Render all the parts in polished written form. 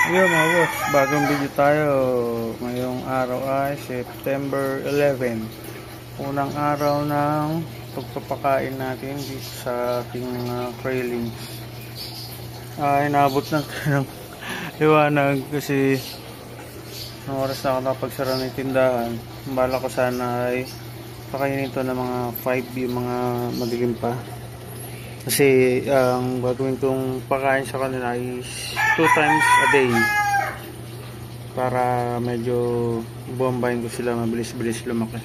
Ayun mga boss, bagong video tayo. Ngayong araw ay September 11. Unang araw ng pagpapakain natin dito sa ating trailings. Inabot na tayo ng liwanag kasi ng oras na ako napagsara ng tindahan. Bala ko sana ay pakainin ito ng mga 5 yung mga madilim pa. Kasi ang gagawin kong pakain sa kanila is 2 times a day para medyo bombahin ko sila, mabilis-bilis lumaki.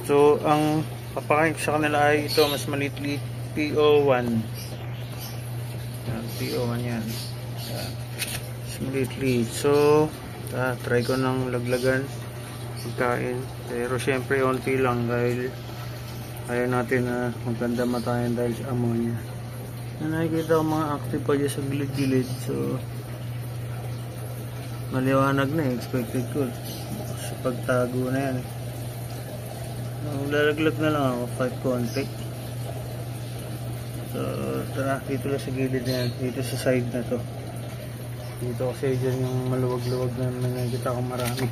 So ang papakain ko sa kanila ay ito, mas maliit-liit, PO1. Yan, PO1 yan. Mas maliit-liit. So try ko ng laglagan pagkain, pero syempre onti lang dahil ayaw natin na maganda matayan dahil sa ammonia. Nakikita ko mga active pa dyan sa gilid-gilid, so maliwanag na eh, expected ko sa pagtago na yan. Lalaglag na lang ako kahit konti. So tara, dito lang sa gilid na yan, dito sa side na to. Dito kasi dyan yung maluwag-luwag na nakikita ko marami,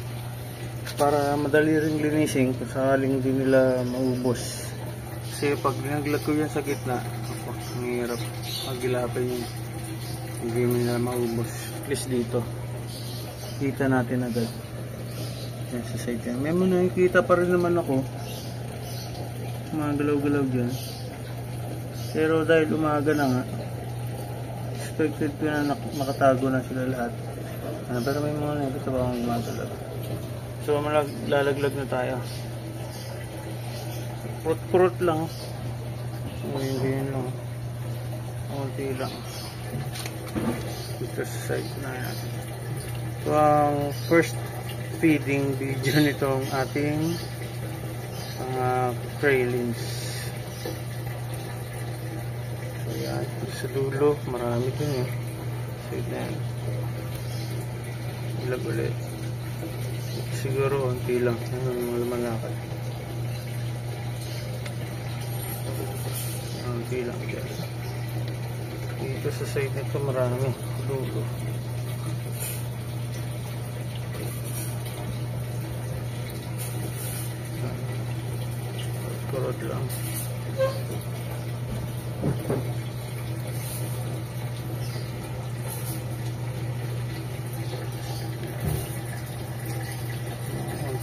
para madali rin linisin kung sakaling di nila maubos. Kasi pag naglag ko yan sa gitna, ang hirap magilapin yun, hindi mo nila maubos. At least dito kita natin agad yan sa side yan. May mga nakikita pa rin naman ako mga galaw-galaw dyan, pero dahil umaga na nga, expected ko na makatago na sila lahat. Pero may mga nakikita pa akong gumagalaw. So lalaglag na tayo. Purut lang. Ganyan lang. Kunti lang. Dito sa side na natin. So ang first feeding video nitong ating trailings. So yan, sa dulo marami din eh. Side na yan. Ilag ulit. Siguro unti lang. Mga lumalakad. Unti lang dyan. Dito sa side nito marami. Dulo. Kurot lang.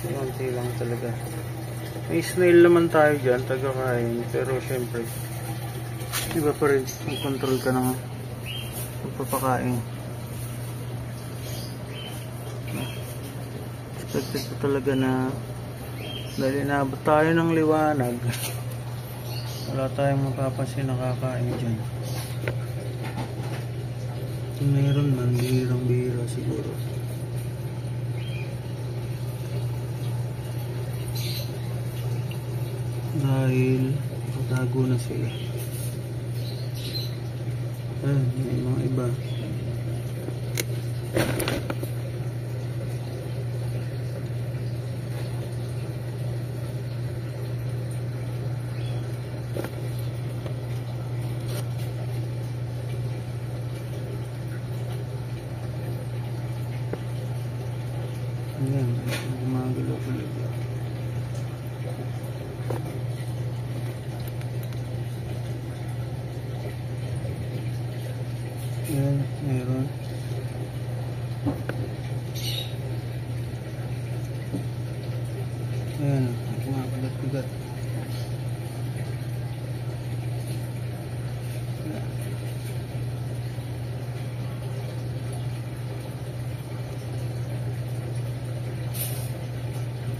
Unti lang talaga. May snail naman tayo dyan, taga-kain, pero syempre iba pa rin kung control ka ng pagpapakain. Expected ko talaga na dahil inabot tayo ng liwanag, wala tayong mapapansin nakakain dyan. Kung mayroon man, bihirang-bihira siguro. Dahil patago na sila. May mga iba. Ayan, gumagalaw-galaw. Ayan, meron. Ayan, kumakagat-kagat.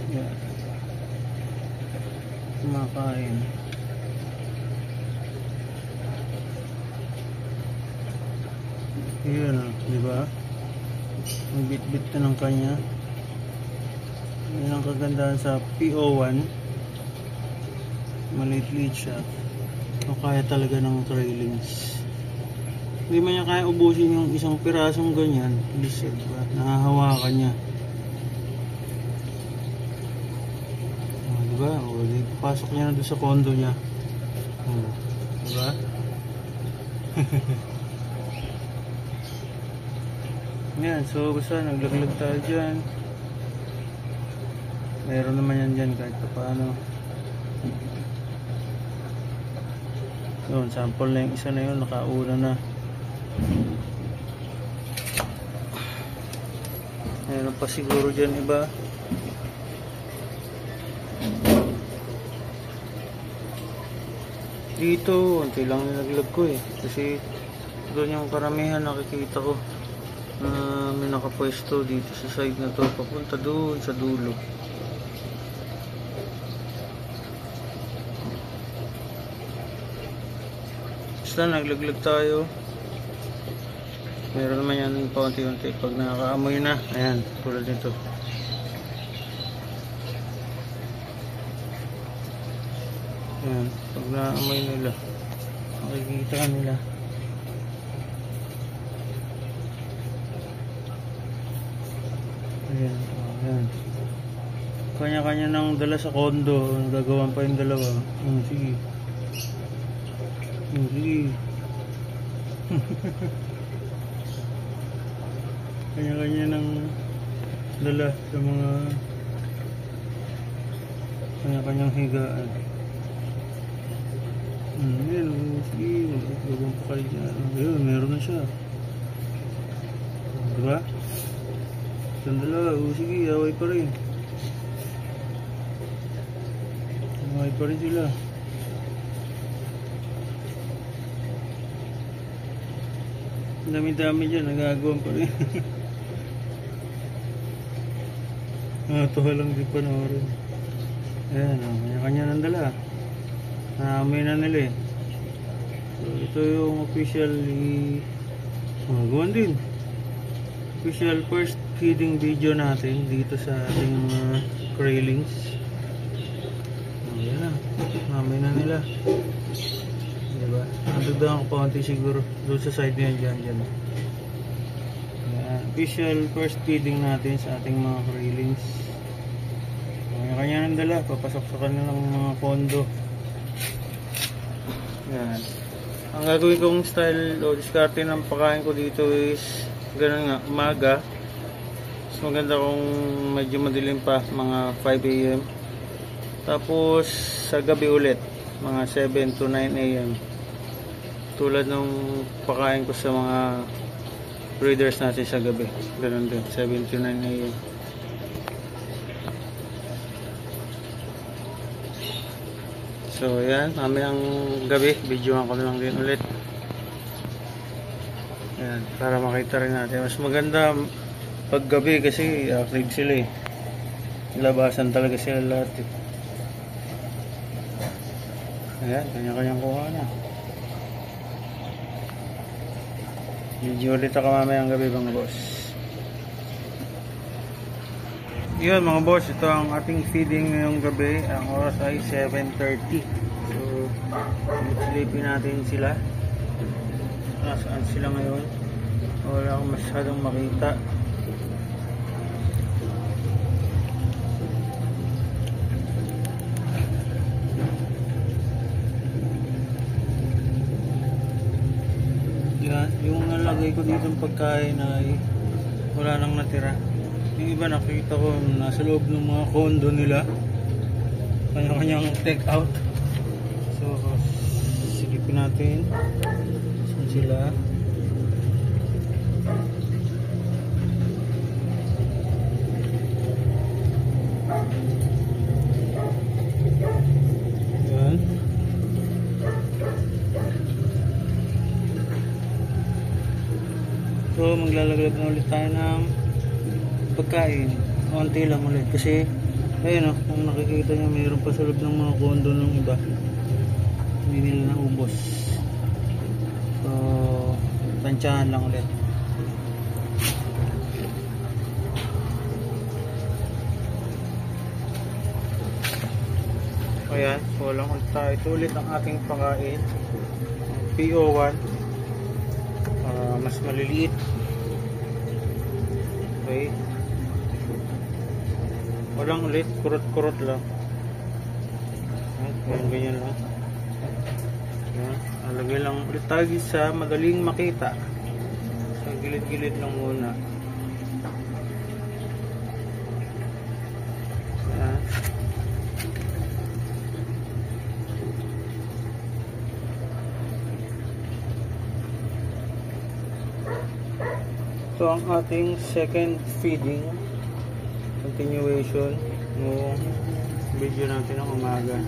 Ayan, kumakain. Ayan, diba? Ang bit-bit na ng kanya. Yan ang kagandahan sa PO1. Maliit-liit siya. O kaya talaga ng trailings. Hindi man niya kaya ubusin yung isang pirasong ganyan. Please, diba? Nahahawakan niya. Diba? O, pasok niya na doon sa condo niya. Diba? Yan, so basta naglaglag tayo dyan. Meron naman yan dyan kahit pa paano. Yun, sample na yung isa na yun, nakauna na. Meron pa siguro dyan iba. Dito, unti lang nilaglag ko eh. Kasi doon yung karamihan nakikita ko na may nakapwesto dito sa side na to. Papunta doon sa dulo. Basta naglaglag tayo. Meron naman yan paunti-unti pag nakakaamoy na. Ayan, tulad nito. Ayan, pag naamoy nila, makikita nila. Ayan, ayan. Kanya-kanya nang dala sa kondo. Gagawan pa yung dalawa. Sige. Sige. Kanya-kanya nang dala sa mga kanya-kanyang higaan. Ayan, sige. Gagawan pa kayo dyan. Ayun, meron na siya. Diba? Sandala, sige, away pa rin. Away pa rin sila. Dami-dami dyan, nagagawan pa rin. Tuha lang di pa na rin. Ayan, kanya-kanya nang dala. Naamoy na nila eh. So, ito yung official gawin din. Official first feeding video natin dito sa ating railings. Ayan na, namin na nila. Diba? Nadagdagan ko pa konti siguro doon sa side niya dyan. Official first feeding natin sa ating mga railings. Kanya-kanya nang dala, papasok sa kanilang mga kondo. Yan. Ang gagawin kong style o diskarte ng pagkain ko dito is ganun nga, umaga. Mas maganda kung medyo madilim pa, mga 5 AM. Tapos sa gabi ulit, mga 7 to 9 AM. Tulad ng pagkain ko sa mga breeders natin sa gabi. Ganun din, 7 to 9 AM. So yan, mamayang gabi, videoan ko na lang din ulit. Yan, para makita rin natin. Mas maganda pag gabi kasi active sila eh. Labasan talaga sila lahat eh. Ayan, kanya-kanyang kuha na. Video ulit ako mamayang gabi mga boss. Yun mga boss, ito ang ating feeding ngayong gabi. Ang oras ay 7:30. So, silipin natin sila. Nasaan sila ngayon? Wala akong masyadong makita. Yan, yung nalagay ko dito ng pagkain ay wala nang natira. Yung iba nakita ko nasa loob ng mga kondo nila, kanya-kanyang take out. So silipin natin saan sila. Yan. So maglalaglag na ulit tayo ng pagkain, konti lang ulit kasi ayun o, kung nakikita nyo mayroon pa sa loob ng mga kondo ng iba, hindi nila naubos. So tansyahan lang ulit. Ayan, so lang ulit tayo. Ito ulit ang ating pagkain, PO1, mas maliliit. Okay, walang ulit, kurot-kurot lang. Ganyan lang. Alagay lang ulit tayo sa madaling makita. Sa gilid-gilid lang muna. Ito ang ating second feeding. Continuation ng video natin ng umaga.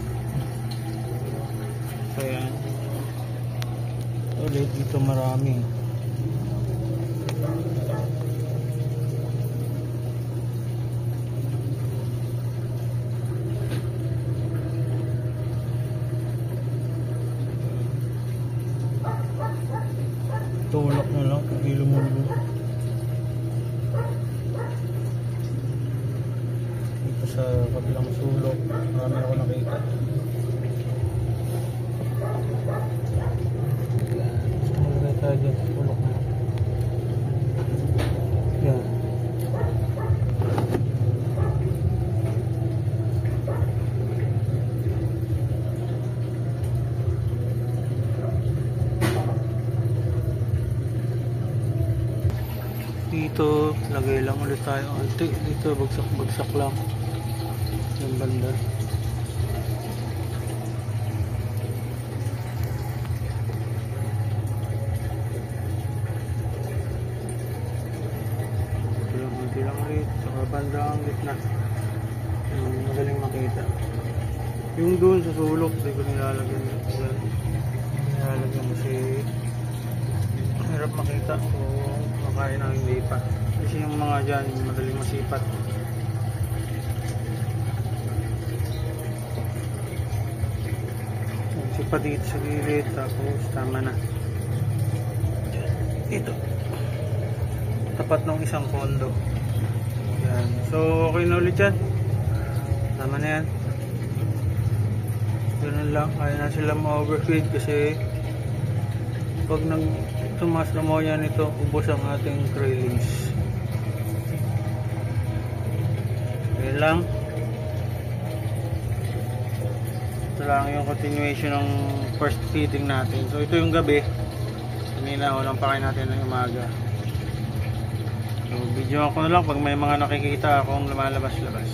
So yan. Ulit dito marami. Tulak na lang kung di lumulog. Dito sa kabilang sulok marami ako nakita. Malagay tayo dyan sa sulok na yan. Dito, lagay lang ulit tayo. Dito, bagsak lang. Yung banda. Dito lang ulit. Saka banda ang gitna. Magaling makita. Yung doon sa sulok, di ko nilalagyan. Nilalagyan kasi hirap makita. So, makain na hindi pa. Kasi yung mga dyan, madaling masipat. Sipat dito sa gilid, tapos tama na. Ito. Tapat ng isang kondo. Yan. So, okay na ulit yan. Tama na yan. Ganun lang. Kaya na sila ma-overfeed kasi pag tumas na mo yan ito, ubos ang ating trailings. Yan lang. Ito lang yung continuation ng first feeding natin. So ito yung gabi. Kanina walang pakain natin ng umaga. So video ako na lang pag may mga nakikita akong lumalabas-labas.